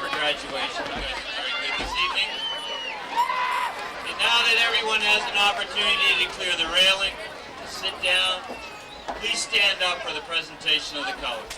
for graduation. You guys are very good this evening. And now that everyone has an opportunity to clear the railing, to sit down, please stand up for the presentation of the colors.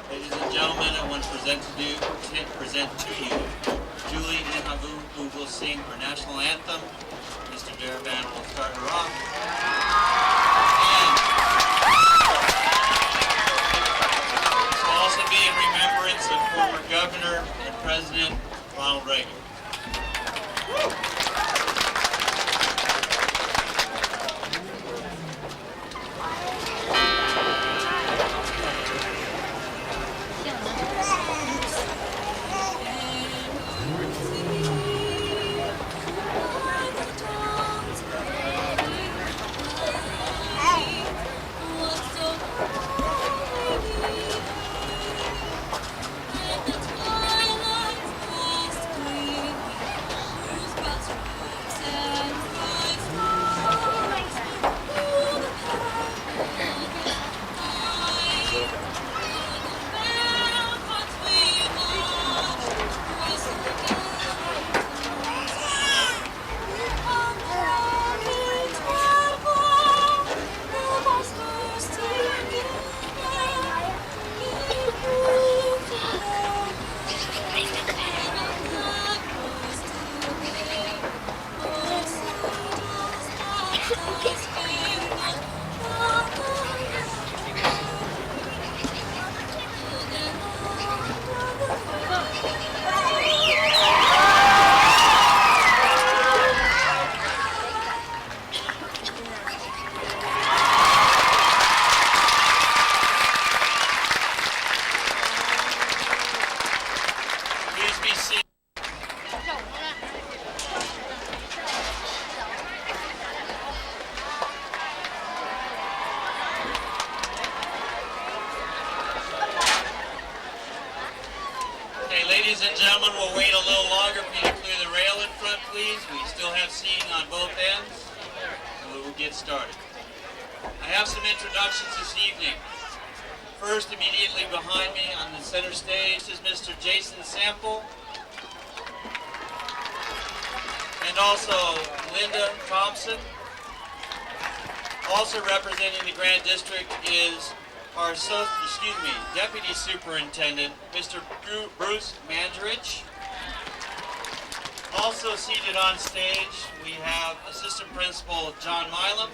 Ladies and gentlemen, I want to present to you Julie Nihavu, who will sing our national anthem. Mr. Daraban will start her off. And this will also be in remembrance of former Governor and President Ronald Reagan. Ladies and gentlemen, we'll wait a little longer for you to clear the rail in front, please. We still have seating on both ends, and we will get started. I have some introductions this evening. First, immediately behind me on the center stage is Mr. Jason Sample, and also Linda Thompson. Also representing the Grand District is our Deputy Superintendent, Mr. Bruce Mandrich. Also seated on stage, we have Assistant Principal John Milam.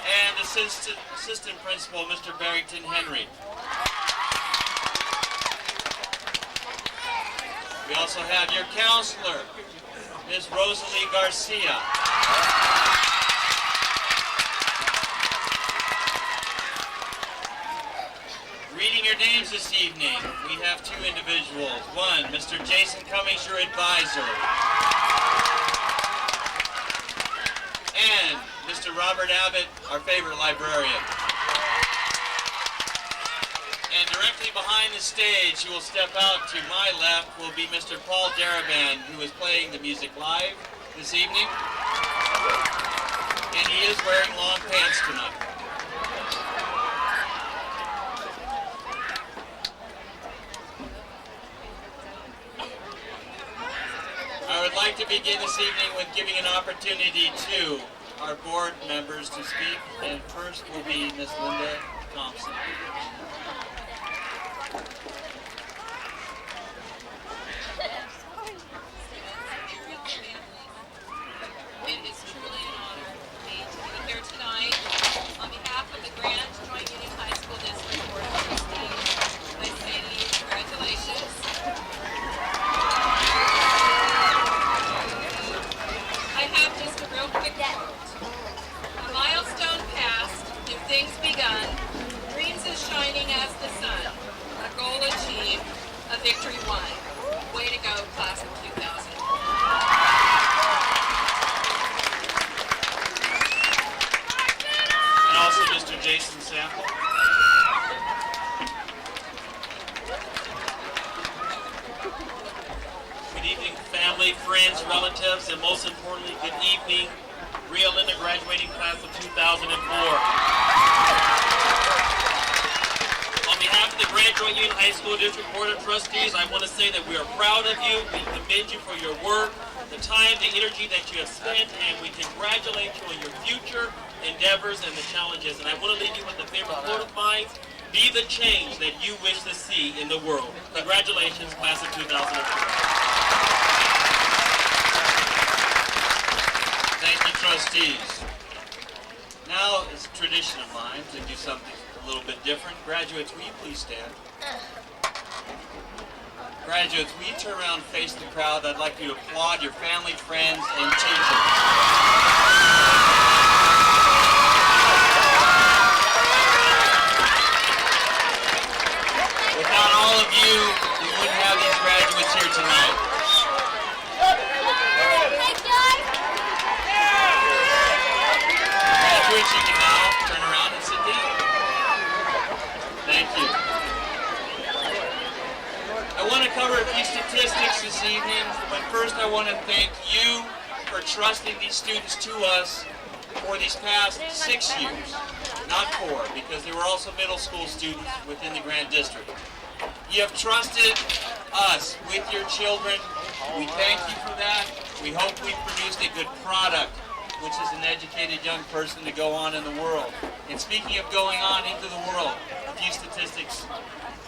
And Assistant Principal, Mr. Barrington Henry. We also have your counselor, Ms. Rosalie Garcia. Reading your names this evening, we have two individuals. One, Mr. Jason Cummings, your advisor. And Mr. Robert Abbott, our favorite librarian. And directly behind the stage, who will step out to my left, will be Mr. Paul Daraban, who is playing the music live this evening. And he is wearing long pants tonight. I would like to begin this evening with giving an opportunity to our board members to speak. And first will be Ms. Linda Thompson. It is truly an honor for me to be here tonight on behalf of the Grand Joint Union High School District Board of Trustees. I say to you, congratulations. I have just a real quick quote. A milestone passed and things begun. Dreams as shiny Jason Sample. Good evening, family, friends, relatives, and most importantly, good evening, RLKN graduating class of 2004. On behalf of the Grand Joint Union High School District Board of Trustees, I want to say that we are proud of you. We commend you for your work, the time, the energy that you have spent, and we congratulate you on your future endeavors and the challenges. And I want to leave you with a favorite quote of mine: be the change that you wish to see in the world. Congratulations, class of 2004. Thank you, trustees. Now, it's a tradition of mine to do something a little bit different. Graduates, will you please stand? Graduates, will you turn around and face the crowd? I'd like you to applaud your family, friends, and teachers. Without all of you, we wouldn't have these graduates here tonight. Graduates, you can now turn around and sit down. Thank you. I want to cover a few statistics this evening, but first I want to thank you for trusting these students to us for these past 6 years, not 4, because they were also middle school students within the Grand District. You have trusted us with your children. We thank you for that. We hope we've produced a good product, which is an educated young person to go on in the world. And speaking of going on into the world, a few statistics.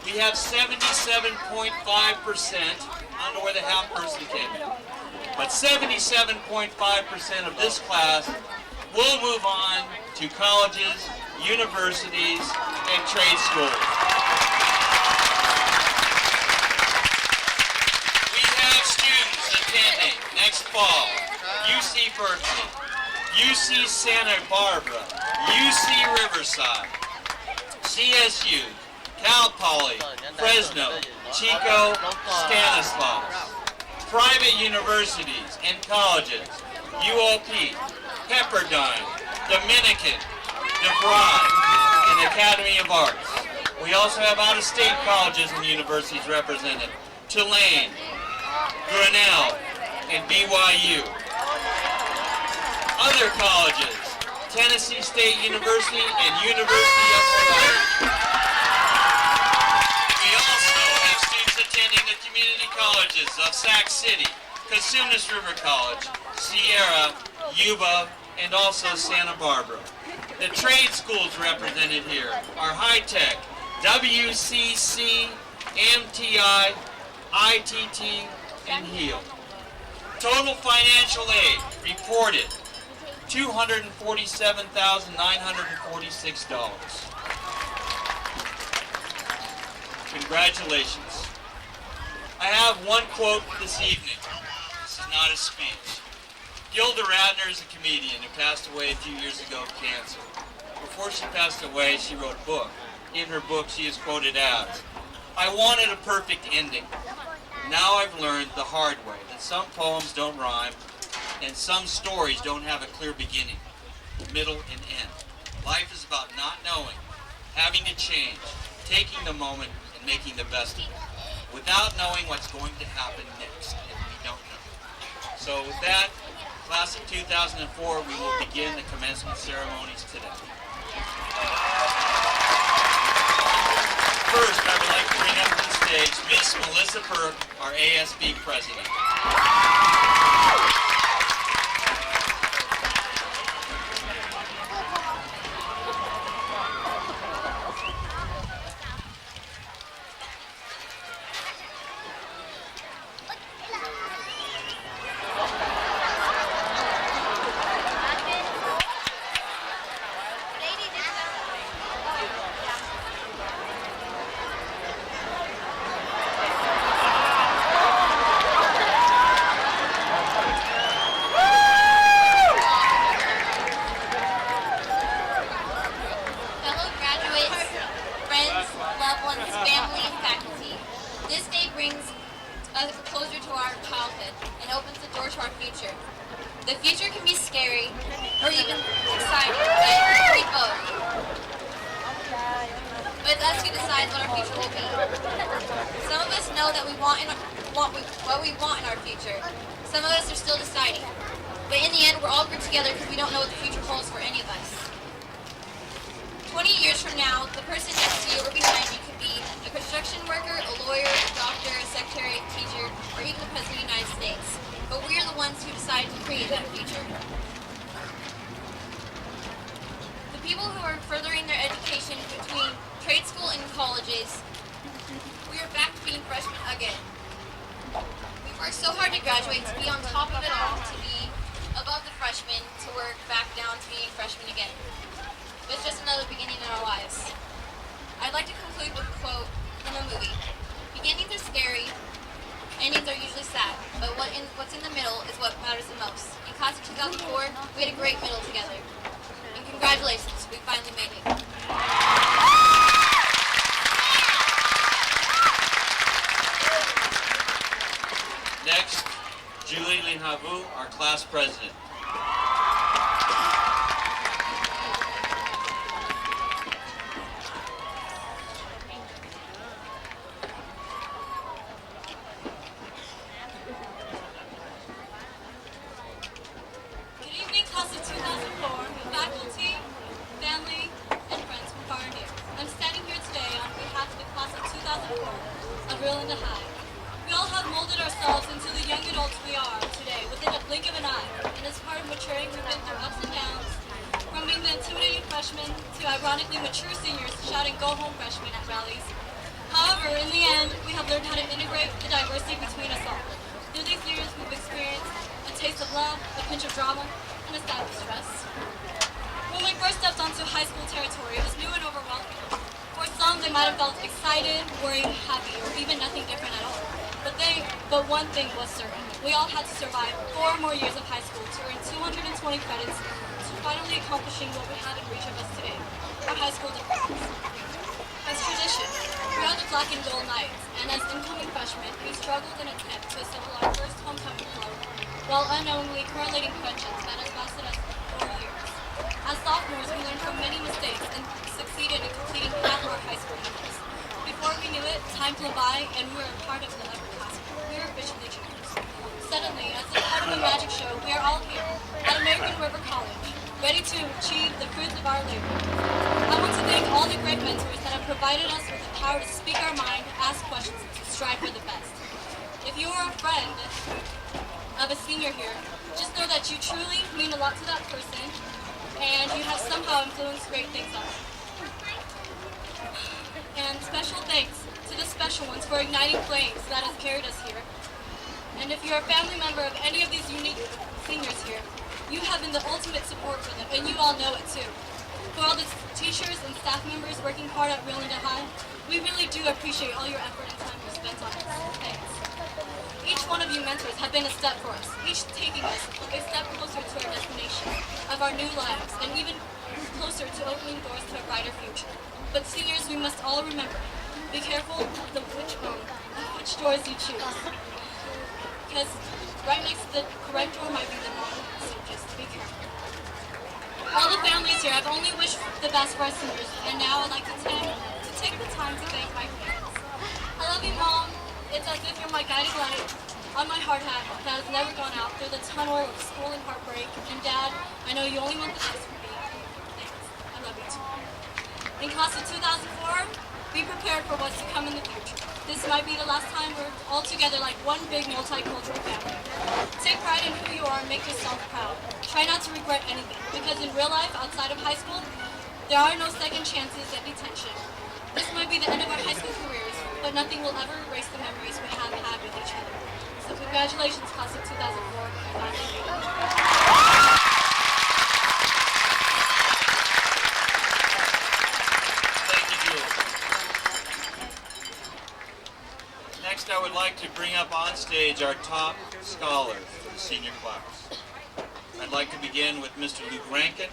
We have 77.5%, I don't know where the half person came in, but 77.5% of this class will move on to colleges, universities, and trade schools. We have students attending next fall UC Berkeley, UC Santa Barbara, UC Riverside, CSU, Cal Poly, Fresno, Chico, Stanislaus, private universities and colleges, UOP, Pepperdine, Dominican, DeVry, and Academy of Arts. We also have out-of-state colleges and universities represented: Tulane, Grinnell, and BYU. Other colleges: Tennessee State University and University of Hawaii. We also have students attending the community colleges of Sac City, Cosumnes River College, Sierra, Yuba, and also Santa Barbara. The trade schools represented here are High Tech, WCC, MTI, ITT, and HEAL. Total financial aid reported $247,946. Congratulations. I have one quote this evening. This is not a speech. Gilda Radner is a comedian who passed away a few years ago of cancer. Before she passed away, she wrote a book. In her book, she is quoted as, "I wanted a perfect ending. Now I've learned the hard way that some poems don't rhyme and some stories don't have a clear beginning, middle, and end. Life is about not knowing, having to change, taking the moment, and making the best of it, without knowing what's going to happen next, and we don't know." So with that, class of 2004, we will begin the commencement ceremonies today. First, I would like to bring up to the stage Miss Melissa Burke, our ASB president. what we want in our future. Some of us are still deciding. But in the end, we're all grouped together because we don't know what the future holds for any of us. 20 years from now, the person next to you or behind you could be a construction worker, a lawyer, a doctor, a secretary, a teacher, or even the President of the United States. But we are the ones who decide to create that future. The people who are furthering their education between trade school and colleges, we are back to being freshmen again. We worked so hard to graduate, to be on top of it all, to be above the freshmen, to work back down to being freshmen again. But it's just another beginning in our lives. I'd like to conclude with a quote from a movie. Beginnings are scary, endings are usually sad, but what's in the middle is what matters the most. In class of 2004, we had a great middle together. And congratulations, we finally made it. Next, Julie Linhavu, our class president. Good evening, class of 2004, faculty, family, and friends from far and near. I'm standing here today on behalf of the class of 2004 of Rio High. We all have molded ourselves into the young adults we are today within a blink of an eye. And as part of maturing, we've been through ups and downs, from being the intimidating freshmen to ironically mature seniors shouting "Go home, freshmen" at rallies. However, in the end, we have learned how to integrate the diversity between us all. Through these years, we've experienced a taste of love, a pinch of drama, and a stab of stress. When we first stepped onto high school territory, it was new and overwhelming. For some, they might have felt excited, worried, happy, or even nothing different at all. But one thing was certain. We all had to survive 4 more years of high school to earn 220 credits to finally accomplishing what we have in reach of us today, our high school diplomas. As tradition, we are the Black and Gold Knights, and as incoming freshmen, we struggled in an attempt to assemble our first homecoming float, while unknowingly correlating questions that has lasted us 4 years. As sophomores, we learned from many mistakes and succeeded in completing half of our high school years. Before we knew it, time flew by, and we were a part of the upperclassmen. We were officially juniors. Suddenly, as a part of the magic show, we are all here at American River College, ready to achieve the fruits of our labor. I want to thank all the great mentors that have provided us with the power to speak our mind, ask questions, and to strive for the best. If you are a friend of a senior here, just know that you truly mean a lot to that person, and you have somehow influenced great things on them. And special thanks to the special ones for igniting flames that has carried us here. And if you're a family member of any of these unique seniors here, you have been the ultimate support for them, and you all know it too. For all the teachers and staff members working hard at Rio High, we really do appreciate all your effort and time you spent on us. Thanks. Each one of you mentors have been a step for us, each taking us a step closer to our destination of our new lives, and even closer to opening doors to a brighter future. But seniors, we must all remember, be careful of which doors you choose. Because right next to the correct door might be the wrong, so just be careful. All the families here, I've only wished the best for our seniors, and now I'd like to take the time to thank my parents. I love you, Mom. It's as if you're my guiding light on my hard hat that has never gone out through the tunnel of school and heartbreak. And Dad, I know you only want the best for me. Thanks. I love you too. In class of 2004, be prepared for what's to come in the future. This might be the last time we're all together like one big multicultural family. Take pride in who you are and make yourself proud. Try not to regret anything, because in real life, outside of high school, there are no second chances at detention. This might be the end of our high school careers, but nothing will ever erase the memories we have had with each other. So congratulations, class of 2004. Next, I would like to bring up on stage our top scholars for the senior class. I'd like to begin with Mr. Luke Rankin,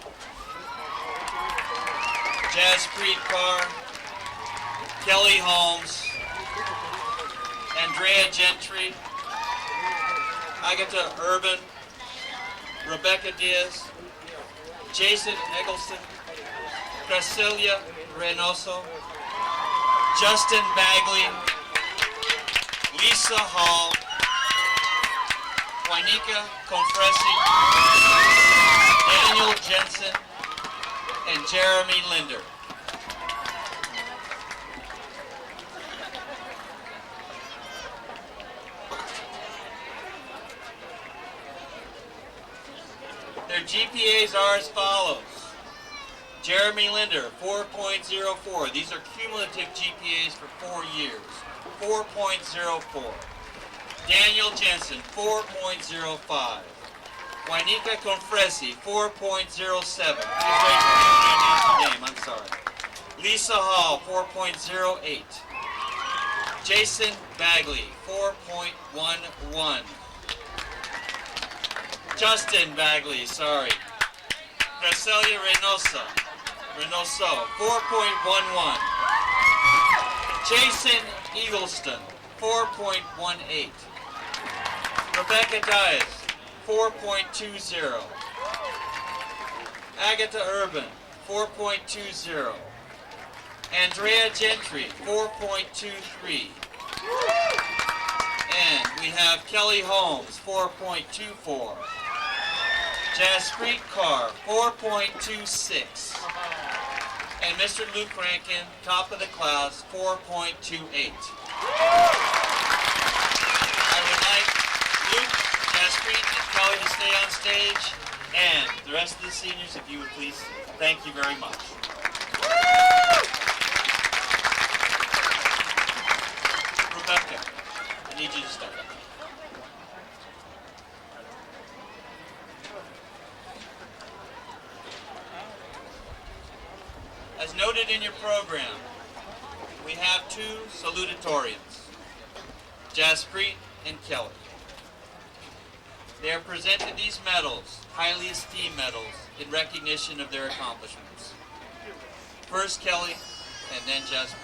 Jaspreet Kaur, Kelly Holmes, Andrea Gentry, Agatha Urban, Rebecca Diaz, Jason Eggleston, Gracilia Reynoso, Justin Bagley, Lisa Hall, Juanica Confresi, Daniel Jensen, and Jeremy Linder. Their GPAs are as follows. Jeremy Linder, 4.04. These are cumulative GPAs for 4 years. 4.04. Daniel Jensen, 4.05. Juanica Confresi, 4.07. Please raise your hand when I announce your name. I'm sorry. Lisa Hall, 4.08. Jason Bagley, 4.11. Justin Bagley, sorry. Gracelia Reynoso, 4.11. Jason Eagleston, 4.18. Rebecca Diaz, 4.20. Agatha Urban, 4.20. Andrea Gentry, 4.23. And we have Kelly Holmes, 4.24. Jaspreet Kaur, 4.26. And Mr. Luke Rankin, top of the class, 4.28. I would like Luke, Jaspreet, and Kelly to stay on stage, and the rest of the seniors, if you would please, thank you very much. Rebecca, I need you to start. As noted in your program, we have 2 salutatorians, Jaspreet and Kelly. They are presented these medals, highly esteemed medals, in recognition of their accomplishments. First Kelly, and then Jaspreet.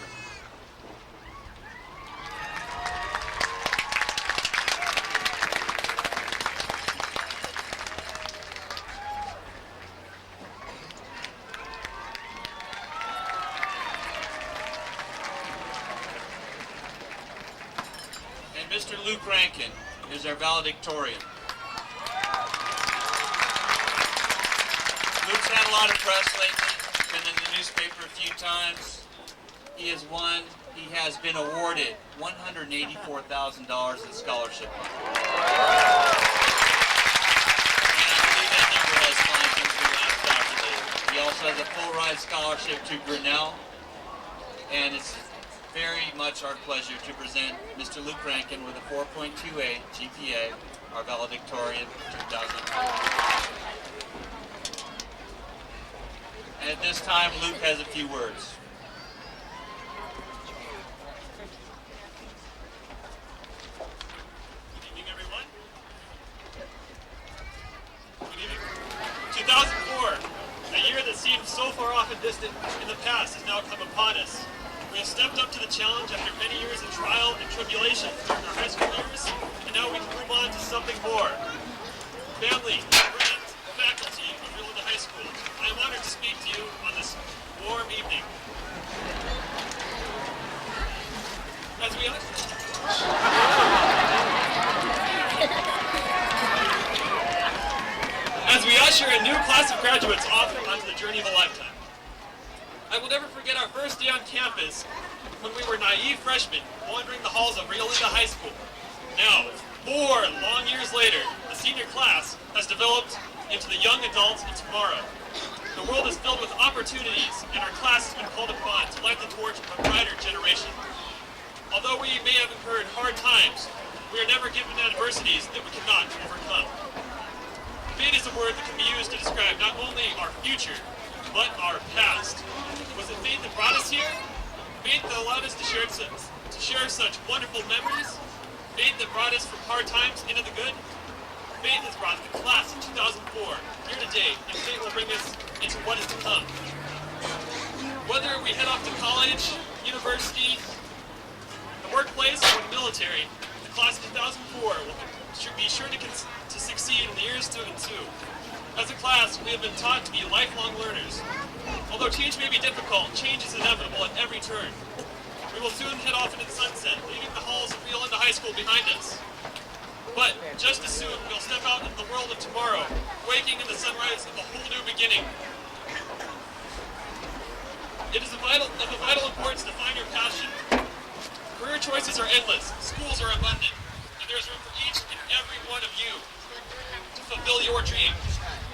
Mr. Luke Rankin is our valedictorian. Luke's had a lot of press lately, been in the newspaper a few times. He has won, he has been awarded $184,000 in scholarship money. And I believe that number has climbed since we last calculated. He also has a full ride scholarship to Grinnell, and it's very much our pleasure to present Mr. Luke Rankin with a 4.28 GPA, our valedictorian 2020. And at this time, Luke has a few words. Good evening, everyone. Good evening. 2004, a year that seemed so far off and distant in the past, has now come upon us. We have stepped up to the challenge after many years of trial and tribulation during our high school years, and now we can move on to something more. Family, friends, faculty of Rio High School, I am honored to speak to you on this warm evening. As we usher a new class of graduates off onto the journey of a lifetime. I will never forget our first day on campus when we were naive freshmen wandering the halls of Rio High School. Now, 4 long years later, the senior class has developed into the young adults of tomorrow. The world is filled with opportunities, and our class has been called upon to light the torch of a brighter generation. Although we may have incurred hard times, we are never given adversities that we cannot overcome. Fate is a word that can be used to describe not only our future, but our past. Was it fate that brought us here? Fate that allowed us to share such wonderful memories? Fate that brought us from hard times into the good? Fate has brought the class of 2004 here today, and fate will bring us into what is to come. Whether we head off to college, university, the workplace, or the military, the class of 2004 should be sure to succeed in the years to ensue. As a class, we have been taught to be lifelong learners. Although change may be difficult, change is inevitable at every turn. We will soon head off into the sunset, leaving the halls of Rio High School behind us. But just as soon you'll step out into the world of tomorrow, waking in the sunrise of a whole new beginning. It is of vital importance to find your passion. Career choices are endless, schools are abundant, and there's room for each and every one of you to fulfill your dream.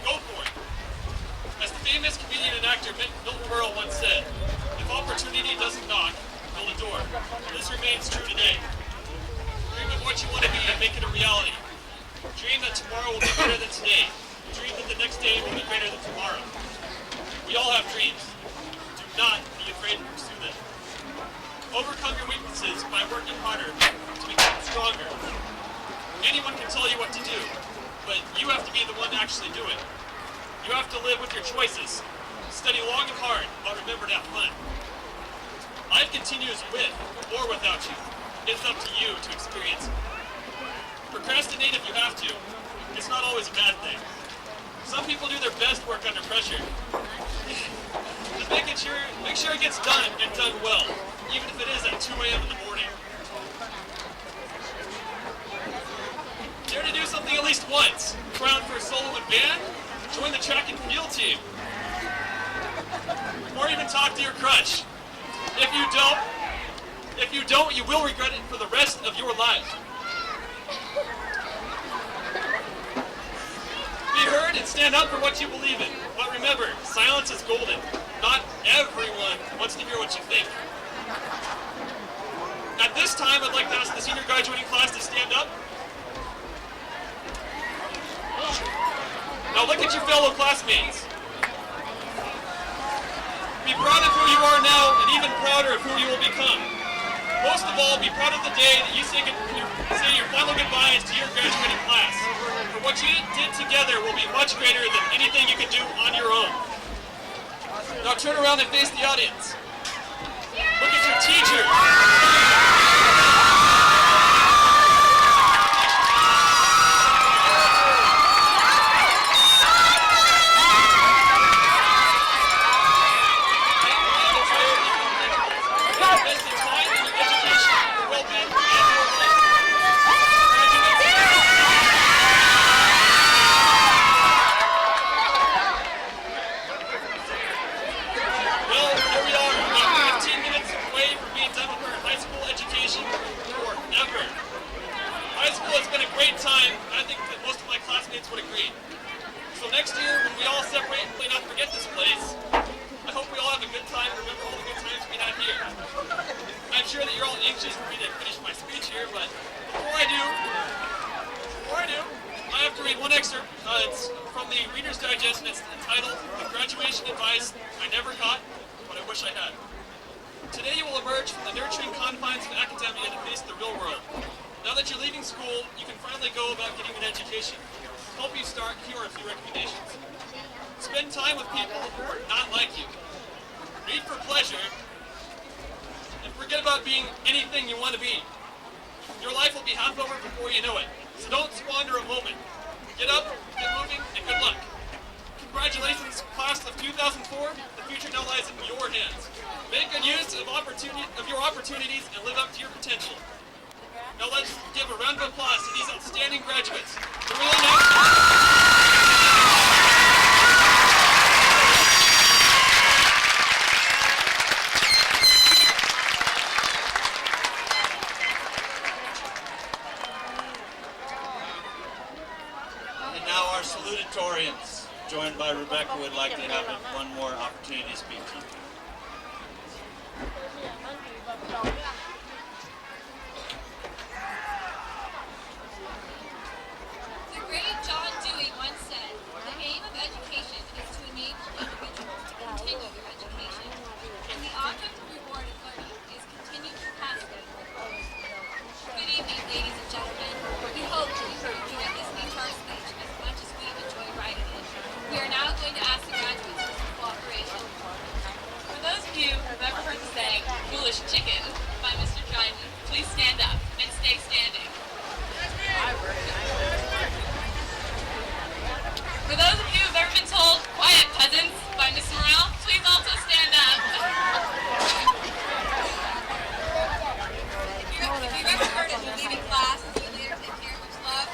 Go for it. As the famous comedian and actor Milton Berle once said, if opportunity doesn't knock, build a door. This remains true today. Dream of what you want to be and make it a reality. Dream that tomorrow will be better than today. Dream that the next day will be greater than tomorrow. We all have dreams. Do not be afraid to pursue them. Overcome your weaknesses by working harder to become stronger. Anyone can tell you what to do, but you have to be the one to actually do it. You have to live with your choices. Study long and hard, but remember to have fun. Life continues with or without you. It's up to you to experience it. Procrastinate if you have to. It's not always a bad thing. Some people do their best work under pressure. Just make sure it gets done and done well, even if it is at 2 a.m. in the morning. Dare to do something at least once. Crown for a solo and band? Join the track and field team. Or even talk to your crush. If you don't, you will regret it for the rest of your life. Be heard and stand up for what you believe in. But remember, silence is golden. Not everyone wants to hear what you think. At this time, I'd like to ask the senior graduating class to stand up. Now look at your fellow classmates. Be proud of who you are now and even prouder of who you will become. Most of all, be proud of the day that you say your final goodbyes to your graduating class. For what you did together will be much greater than anything you can do on your own. Now turn around and face the audience. Look at your teacher. It's from the Reader's Digest, and it's entitled "The Graduation Advice I Never Got, But I Wish I Had." Today you will emerge from the nurturing confines of academia to face the real world. Now that you're leaving school, you can finally go about getting an education. To help you start, here are a few recommendations. Spend time with people who are not like you. Read for pleasure, and forget about being anything you want to be. Your life will be half over before you know it, so don't squander a moment. Get up, get moving, and good luck. Congratulations, class of 2004. The future now lies in your hands. Make good use of your opportunities and live up to your potential. Now let's give a round of applause to these outstanding graduates. The really nice. Salutatorians, joined by Rebecca, would like to have one more opportunity to speak to you. The great John Dewey once said, "The aim of education is to enable individuals to continue their education, and the object of reward of learning is continued capacity for growth." Good evening, ladies and gentlemen. We hope that you enjoyed listening to our speech as much as we enjoyed writing it. We are now going to ask the graduates for some cooperation. For those of you who have ever heard the saying, "foolish chicken," by Mr. Dryden, please stand up and stay standing. For those of you who have ever been told, "Quiet, peasants," by Miss Morrell, please also stand up. If you've ever heard of leaving class, you later take care of much love,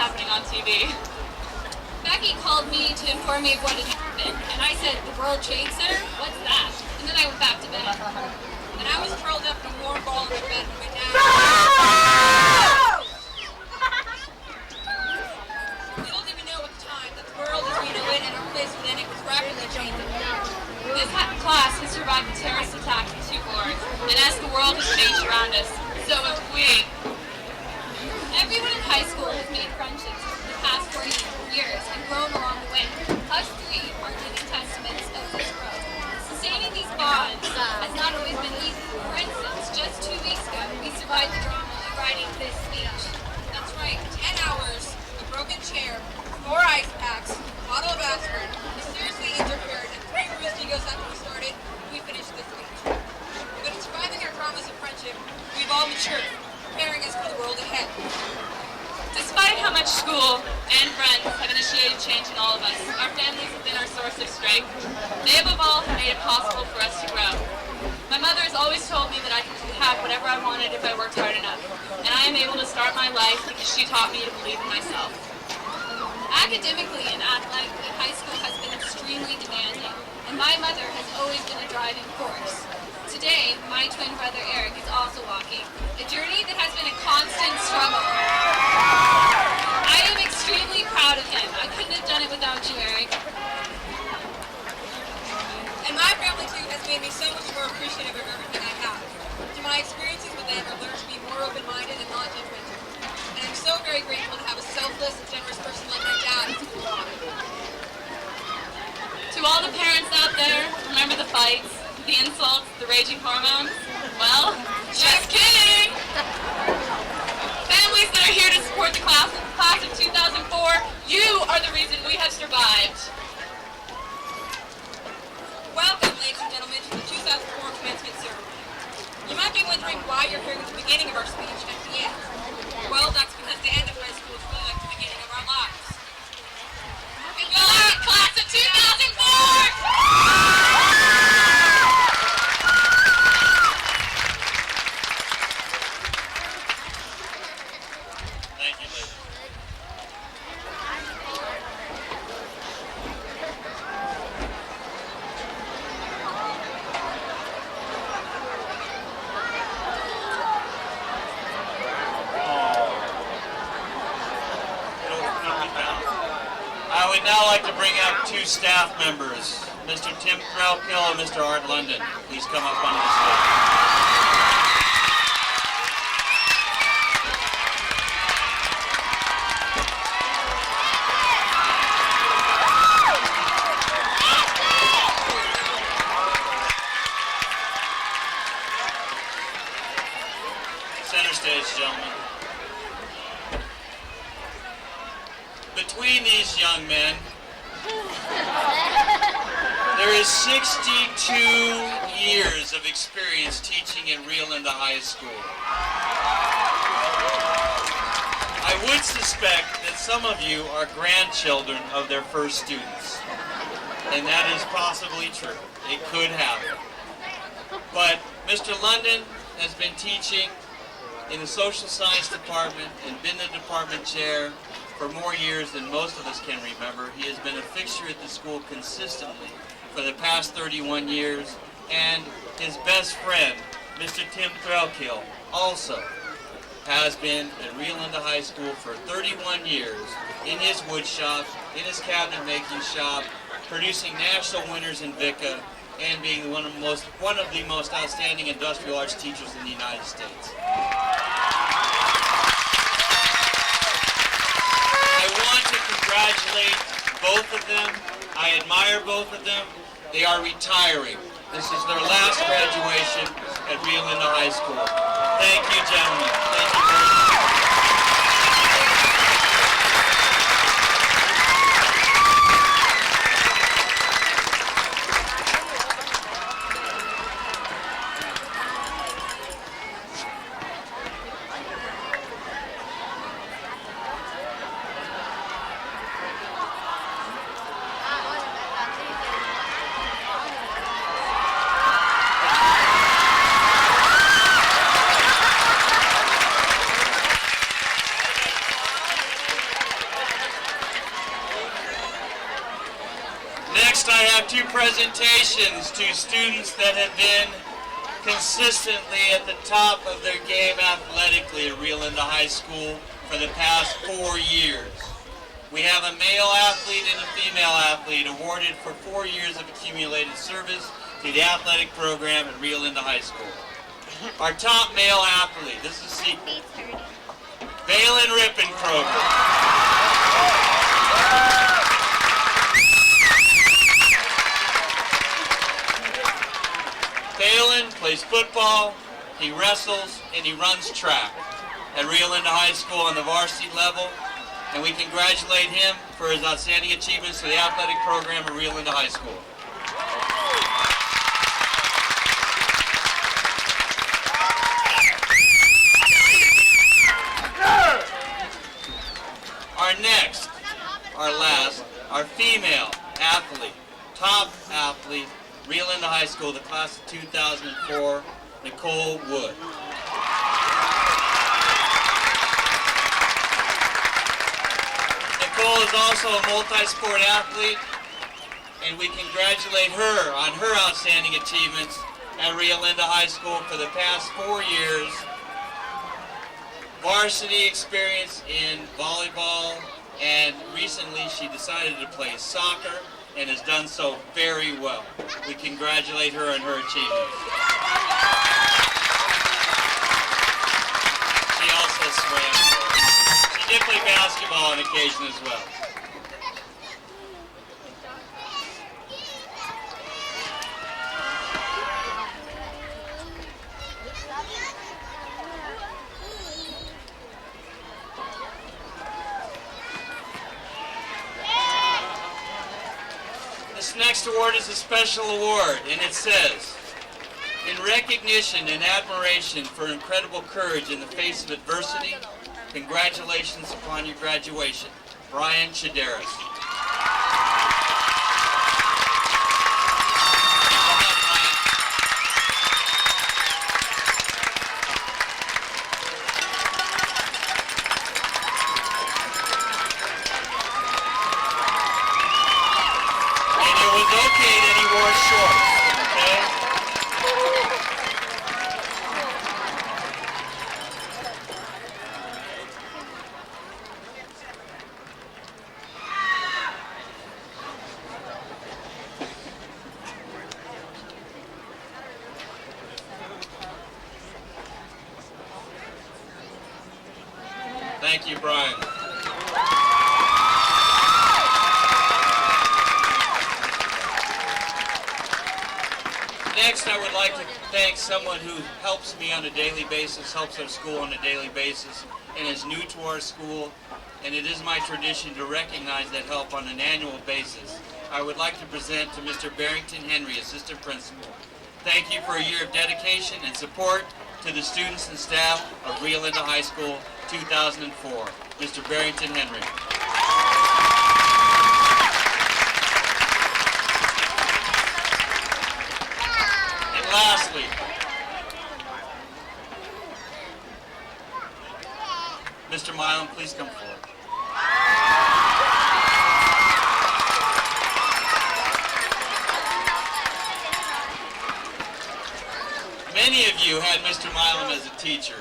happening on TV. Becky called me to inform me of what had happened, and I said, "The World Trade Center? What's that?" And then I went back to bed. And I was curled up in a warm ball in my bed when my dad... Little did we know at the time that the world as we know it and our place within it was rapidly changing. This class has survived a terrorist attack in 2 wars, and as the world has changed around us, so have we. Everyone in high school has made friendships over the past 4 years and grown along the way. Us 3 are living testaments of this growth. Sustaining these bonds has not always been easy. For instance, just 2 weeks ago, we survived the drama of writing this speech. That's right, 10 hours, a broken chair, 4 ice packs, a bottle of aspirin, mysteriously interfered, and 3 bruised egos after we started, we finished this speech. But in surviving our traumas of friendship, we've all matured, preparing us for the world ahead. Despite how much school and friends have initiated change in all of us, our families have been our source of strength. They have evolved and made it possible for us to grow. My mother has always told me that I could have whatever I wanted if I worked hard enough, and I am able to start my life because she taught me to believe in myself. Academically and athletically, high school has been extremely demanding, and my mother has always been a driving force. Today, my twin brother Eric is also walking, a journey that has been a constant struggle. I am extremely proud of him. I couldn't have done it without you, Eric. And my family too has made me so much more appreciative of everything I have. Through my experiences with them, I've learned to be more open-minded and non-judgmental. And I'm so very grateful to have a selfless and generous person like my dad as a role model. To all the parents out there, remember the fights, the insults, the raging hormones? Well, just kidding! Families that are here to support the class of 2004, you are the reason we have survived. Welcome, ladies and gentlemen, to the 2004 commencement ceremony. You might be wondering why you're here at the beginning of our speech and at the end. Well, that's because the end of high school is really like the beginning of our lives. Good luck, class of 2004! Thank you, ladies. I would now like to bring up 2 staff members, Mr. Tim Threlkill and Mr. Art London. Please come up onto the stage. Center stage, gentlemen. Between these young men, there is 62 years of experience teaching in Rio Linda High School. I would suspect that some of you are grandchildren of their first students, and that is possibly true. It could happen. But Mr. London has been teaching in the social science department and been the department chair for more years than most of us can remember. He has been a fixture at the school consistently for the past 31 years, and his best friend, Mr. Tim Threlkill, also has been at Rio Linda High School for 31 years in his wood shop, in his cabinet making shop, producing national winners in VICA, and being one of the most outstanding industrial arts teachers in the United States. I want to congratulate both of them. I admire both of them. They are retiring. This is their last graduation at Rio Linda High School. Thank you, gentlemen. Thank you very much. Next, I have two presentations to students that have been consistently at the top of their game athletically at Rio Linda High School for the past 4 years. We have a male athlete and a female athlete awarded for 4 years of accumulated service to the athletic program at Rio Linda High School. Our top male athlete, this is secret, Valen Rippenkroger. Valen plays football, he wrestles, and he runs track at Rio Linda High School on the varsity level, and we congratulate him for his outstanding achievements to the athletic program at Rio Linda High School. Our female athlete, top athlete, Rio Linda High School, the class of 2004, Nicole Wood. Nicole is also a multi-sport athlete, and we congratulate her on her outstanding achievements at Rio Linda High School for the past 4 years. Varsity experience in volleyball, and recently she decided to play soccer and has done so very well. We congratulate her on her achievements. She also swam. She did play basketball on occasion as well. This next award is a special award, and it says, in recognition and admiration for incredible courage in the face of adversity, congratulations upon your graduation, Brian Chideris. Thank you, Brian. Next, I would like to thank someone who helps me on a daily basis, helps our school on a daily basis, and is new to our school, and it is my tradition to recognize that help on an annual basis. I would like to present to Mr. Barrington Henry, Assistant Principal. Thank you for a year of dedication and support to the students and staff of Rio Linda High School 2004. Mr. Barrington Henry. And lastly, Mr. Milam, please come forward. Many of you had Mr. Milam as a teacher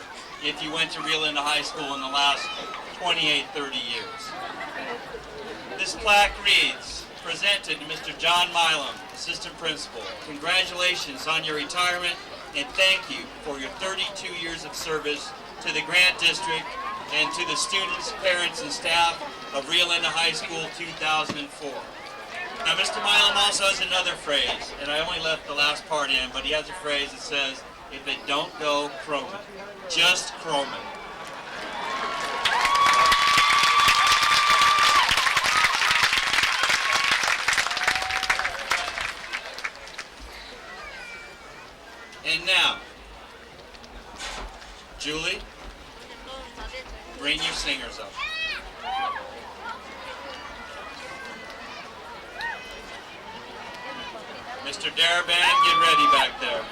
if you went to Rio Linda High School in the last 28, 30 years. This plaque reads, presented to Mr. John Milam, Assistant Principal. Congratulations on your retirement, and thank you for your 32 years of service to the Grant District and to the students, parents, and staff of Rio Linda High School 2004. Now, Mr. Milam also has another phrase, and I only left the last part in, but he has a phrase that says, if it don't go, chrome it. Just chrome it. And now, Julie, bring your singers up. Mr. Daraband, get ready back there.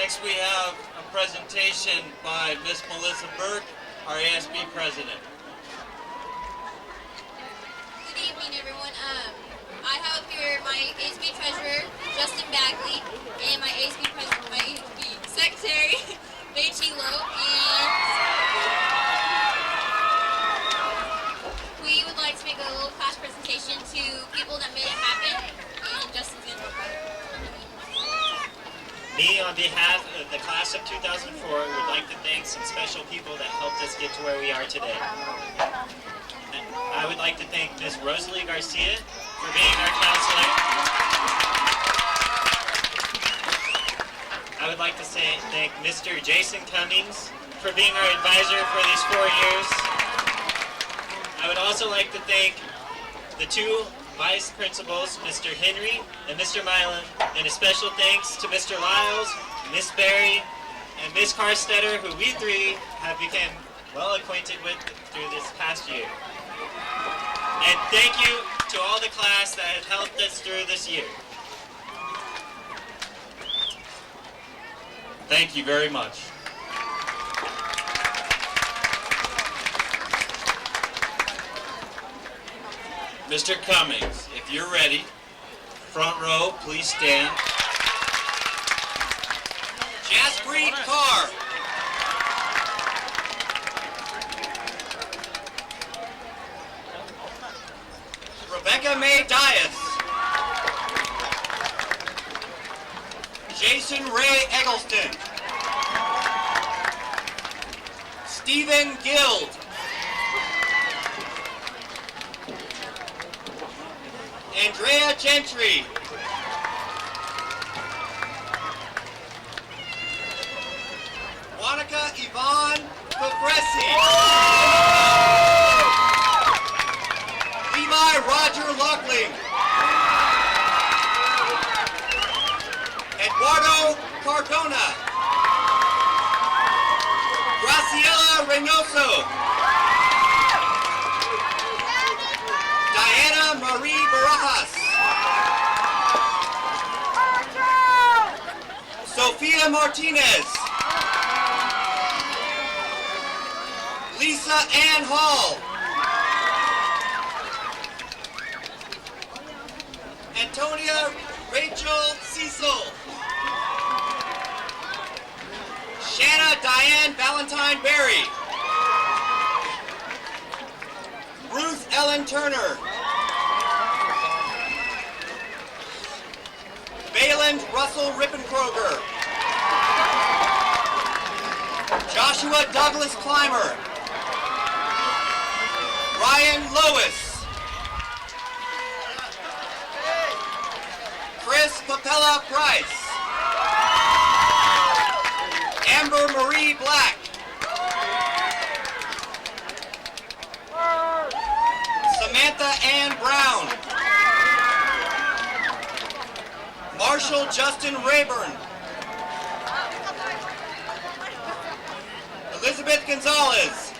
Next we have a presentation by Miss Melissa Burke, our ASB president. Good evening, everyone. I have here my ASB treasurer, Justin Bagley, and my ASB secretary, May Chilo, and we would like to make a little class presentation to people that made it happen, and Justin's going to talk about it. Me, on behalf of the class of 2004, would like to thank some special people that helped us get to where we are today. I would like to thank Ms. Rosalie Garcia for being our counselor. I would like to thank Mr. Jason Cummings for being our advisor for these 4 years. I would also like to thank the 2 vice principals, Mr. Henry and Mr. Milan, and a special thanks to Mr. Lyles, Miss Berry, and Miss Carstetter, who we 3 have become well acquainted with through this past year. And thank you to all the class that have helped us through this year. Thank you very much. Mr. Cummings, if you're ready, front row, please stand. Jaspreet Kaur. Rebecca May Dias. Jason Ray Eggleston. Stephen Guild. Andrea Gentry. Monica Yvonne Papresi. Levi Roger Lockling. Eduardo Cardona. Graciela Reynoso. Diana Marie Barajas. Sofia Martinez. Lisa Ann Hall. Antonia Rachel Cecil. Shanna Diane Valentine Berry. Ruth Ellen Turner. Bayland Russell Rippenkroger. Joshua Douglas Clymer. Ryan Lois. Chris Papella Price. Amber Marie Black. Samantha Ann Brown. Marshall Justin Rayburn. Elizabeth Gonzalez.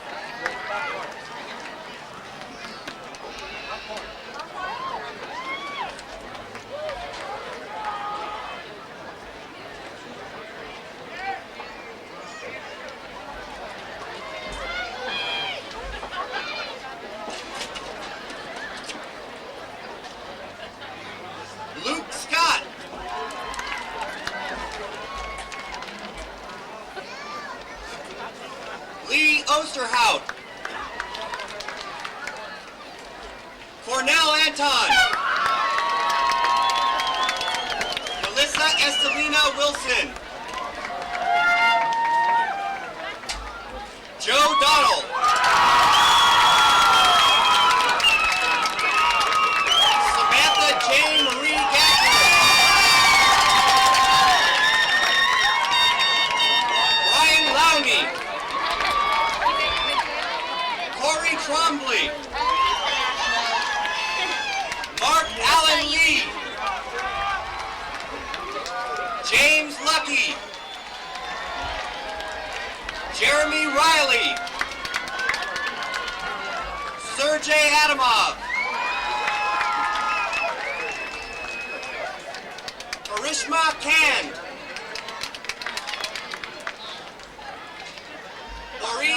Luke Scott. Lee Osterhout. Cornell Anton. Melissa Estelina Wilson. Joe Donald. Samantha Jane Marie Gaffney. Ryan Lowney. Corey Trombley. Mark Allen Lee. James Lucky. Jeremy Riley. Sergey Adamov. Karishma Khan.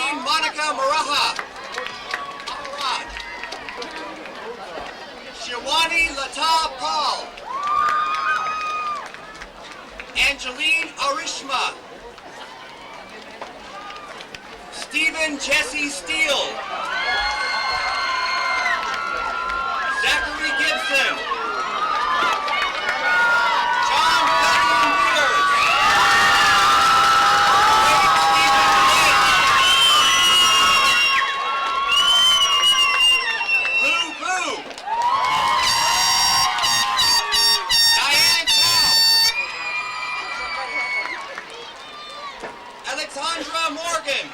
Angeline Monica Maraha. Shawani Lata Paul. Angeline Arishma. Stephen Jesse Steele. Zachary Gibson. John Patton Peters. Lou Boo. Diane Powell. Alexandra Morgan.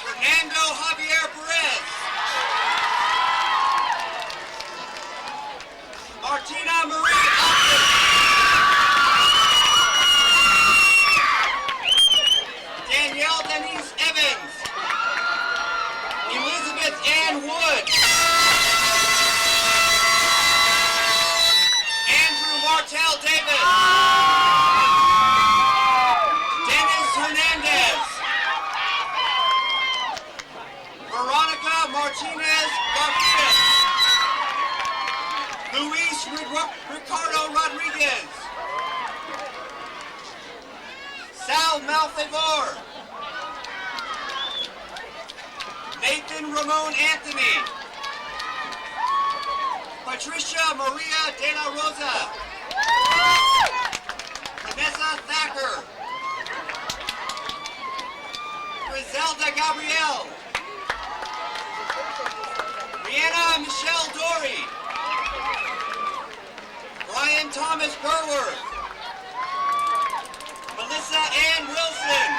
Fernando Javier Perez. Martina Marie Alfred. Danielle Denise Evans. Elizabeth Ann Wood. Andrew Martell Davis. Dennis Hernandez. Veronica Martinez Garcia. Luis Ricardo Rodriguez. Sal Malfavor. Nathan Ramon Anthony. Patricia Maria De La Rosa. Vanessa Thacker. Griselda Gabrielle. Brianna Michelle Dory. Brian Thomas Gerwer. Melissa Ann Wilson.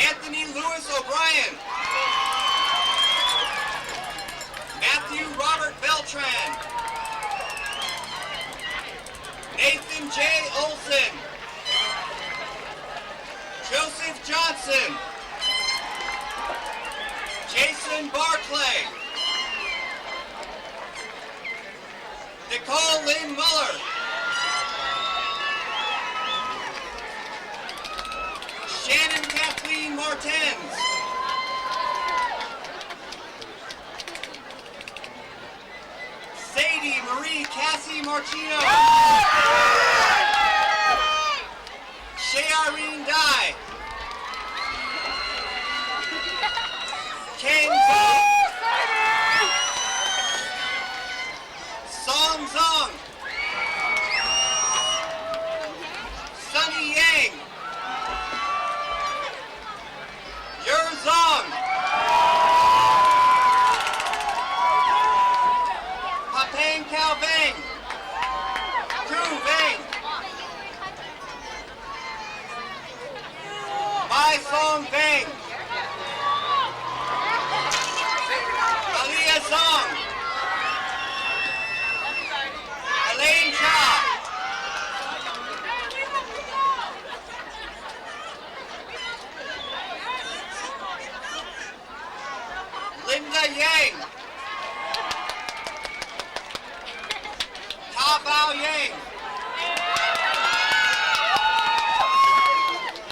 Anthony Lewis O'Brien. Matthew Robert Beltran. Nathan J. Olson. Joseph Johnson. Jason Barclay. Nicole Lynn Muller. Shannon Kathleen Martens. Sadie Marie Cassie Marchino. Shayareen Dye. Ken Song Zong. Sunny Yang. Yer Zong. Patang Cao Vang. Tu Vang. Mai Song Vang. Aliyah Zong. Elaine Cha. Linda Yang. Ta Bao Yang.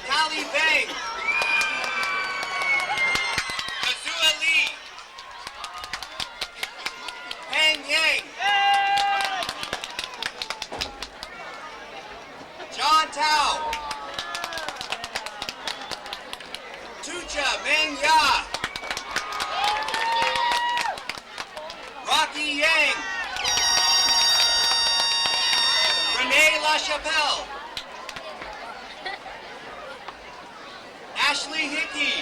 Kali Bang. Kazua Lee. Peng Yang. John Tao. Tucha Meng Ya. Rocky Yang. Renee LaChapelle. Ashley Hickey.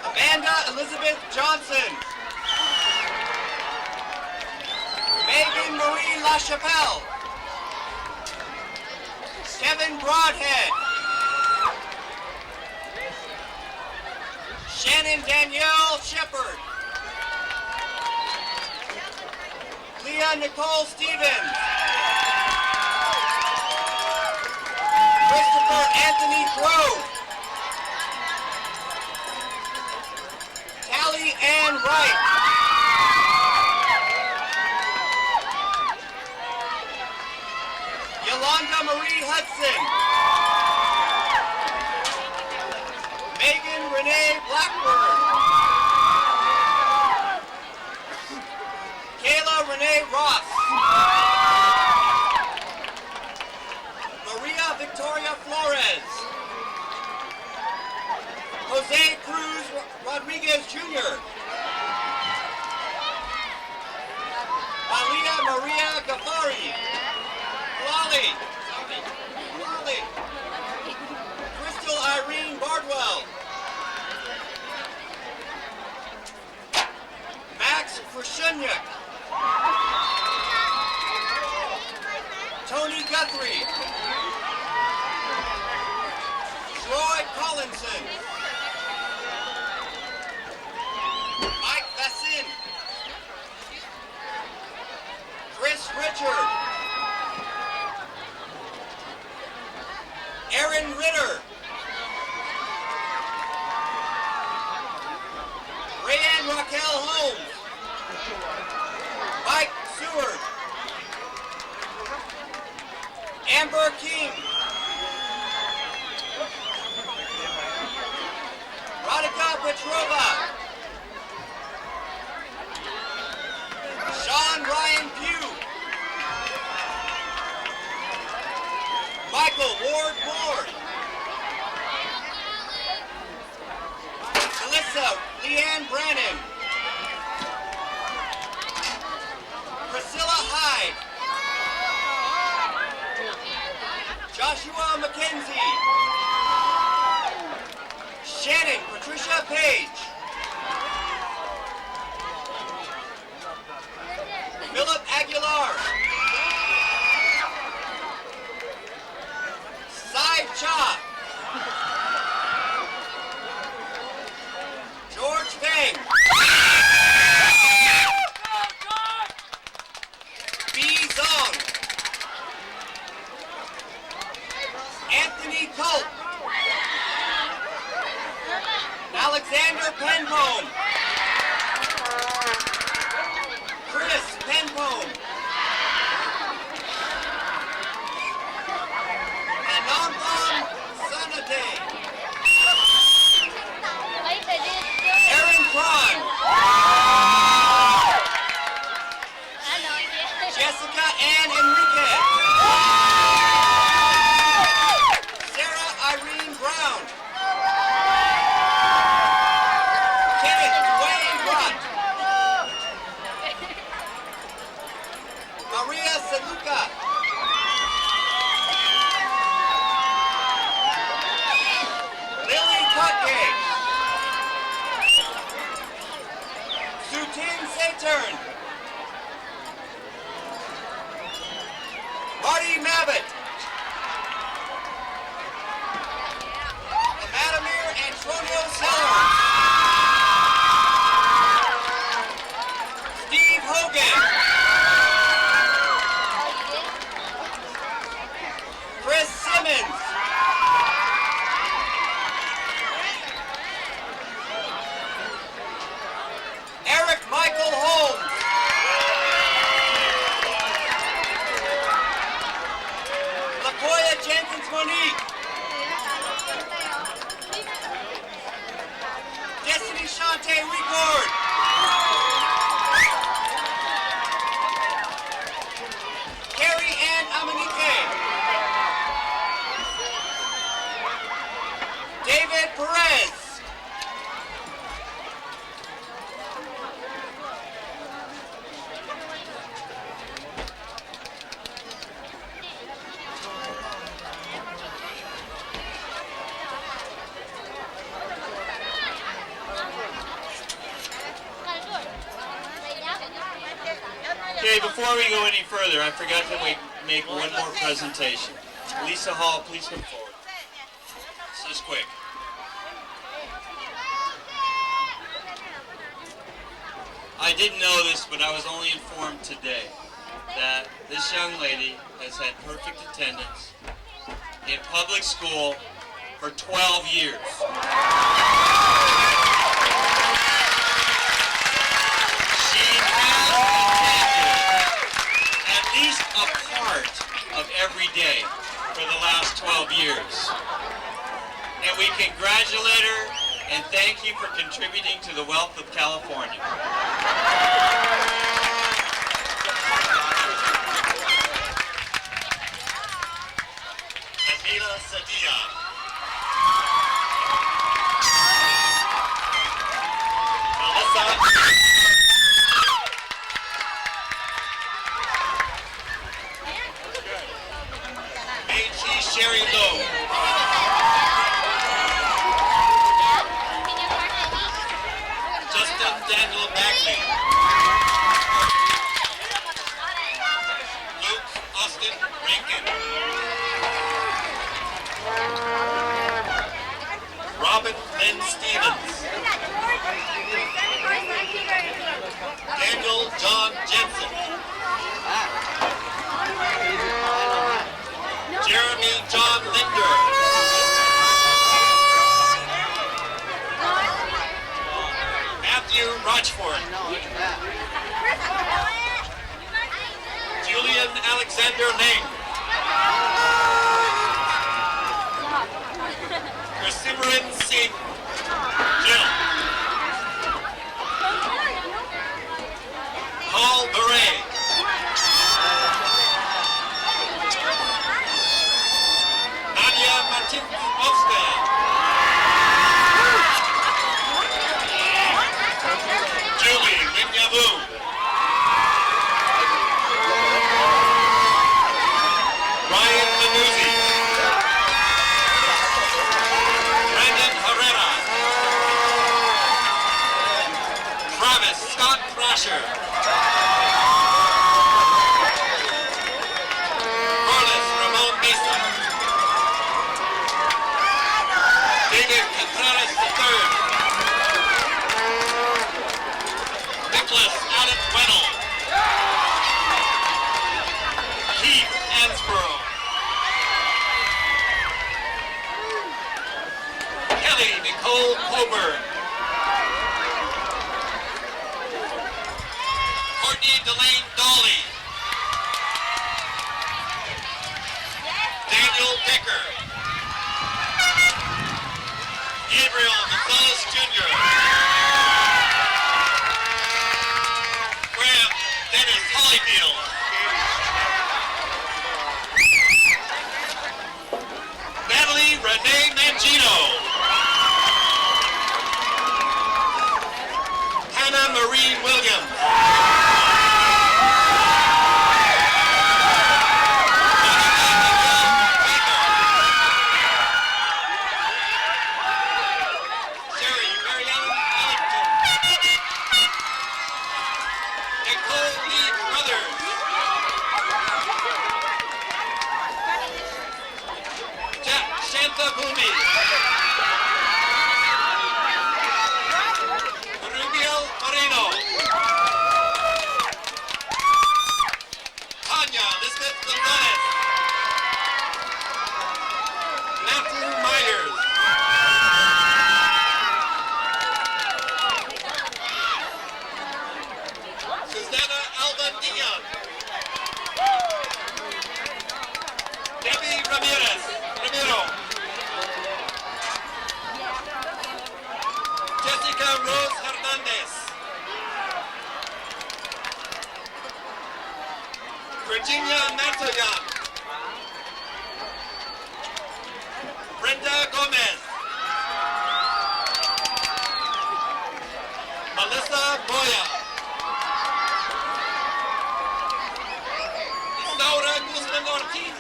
Amanda Elizabeth Johnson. Megan Marie LaChapelle. Kevin Broadhead. Shannon Danielle Shepard. Leah Nicole Stevens. Christopher Anthony Grove. Callie Ann Wright. Wanda Marie Hudson. Megan Renee Blackburn. Kayla Renee Ross. Maria Victoria Flores. Jose Cruz Rodriguez Jr. Alia Maria Ghaffari. Lali. Crystal Irene Bardwell. Max Krashunyuk. Tony Guthrie. Troy Collinson. Mike Vassin. Chris Richard. Aaron Ritter. Rayanne Raquel Holmes. Mike Seward. Amber King. Radhika Petrova. Sean Ryan Pugh. Michael Ward Ward. Melissa Leanne Brannon. Priscilla Hyde. Joshua McKenzie. Shannon Patricia Page. Philip Aguilar. Sai Cha. George Feng. B. Zong. Anthony Colt. Alexander Penpome. Chris Penpome. Ananthan Sanade. Aaron Cron. Jessica Ann Enriquez. Sarah Irene Brown. Kenneth Wayne Rott. Maria Saluka. Lily Kotke. Sutin Saturn. Marty Mabbott. Vladimir Antonio Seller. Steve Hogan. Chris Simmons. Eric Michael Holmes. LaCoya Jenkins Monique. Destiny Shante Record. Carrie Ann Amanike. David Perez. Okay, before we go any further, I forgot to make one more presentation. Lisa Hall, please come forward. This is quick. I didn't know this, but I was only informed today that this young lady has had perfect attendance in public school for 12 years. She has attended at least a part of every every day for the last 12 years. And we congratulate her and thank you for contributing to the wealth of California. Anila Sadia. Melissa. Meiji Sherry Lowe. Justin Daniel Bagley. Luke Austin Rankin. Robin Lynn Stevens. Daniel John Jensen. Jeremy John Linder. Matthew Rochford. Julian Alexander Ling. Simran Singh Jill. Paul Beret. Nadia Martinovska. Julie Limyavu. Ryan Manuzzi. Scott Thrasher. Carlos Ramon Mesa. David Contreras III. Nicholas Adam Weddle. Keith Ansborough. Kelly Nicole Coburn. Courtney Delane Dolly. Daniel Decker. Gabriel Gonzalez Jr. Graham Dennis Hollyfield. Natalie Renee Mangino. Hannah Marie Williams. Virginia Mantoyan. Brenda Gomez. Melissa Boya. Isaura Guzman Ortiz.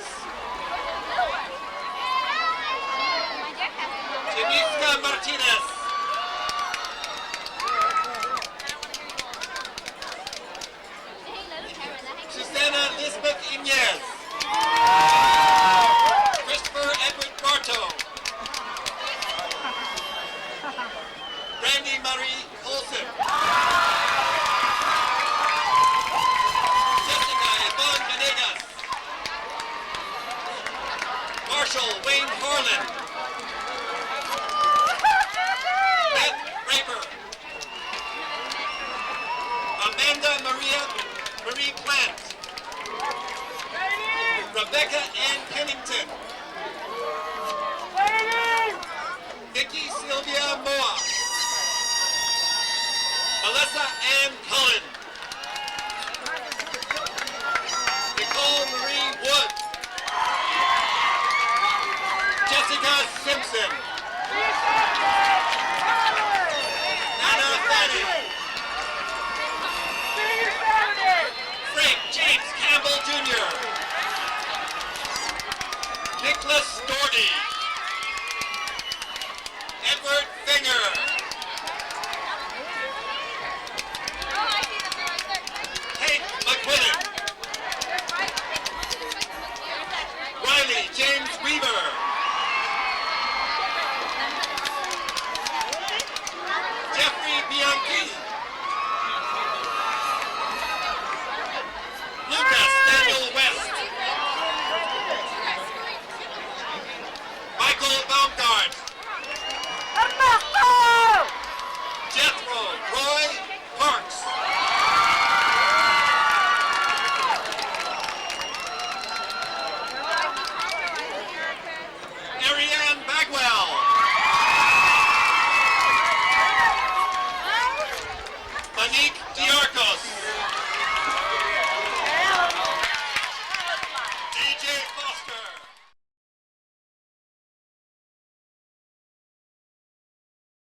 Janiska Martinez. Susana Lisbeth Inez. Christopher Edward Bartow. Brandy Marie Olson. Jessica Yvonne Venegas. Marshall Wayne Harlan. Beth Raper. Amanda Marie Plant. Rebecca Ann Ryan Cullen. Nicole Marie Wood. Jessica Simpson. Nana Fanning. Frank James Campbell Jr. Nicholas Doherty. Edward Finger. Hank McQuillan. Riley James Weaver. Jeffrey Bianchi. Lucas Daniel West. Michael Baumgart. Jethro Roy Parks. Ariane Bagwell. Monique Diarcos.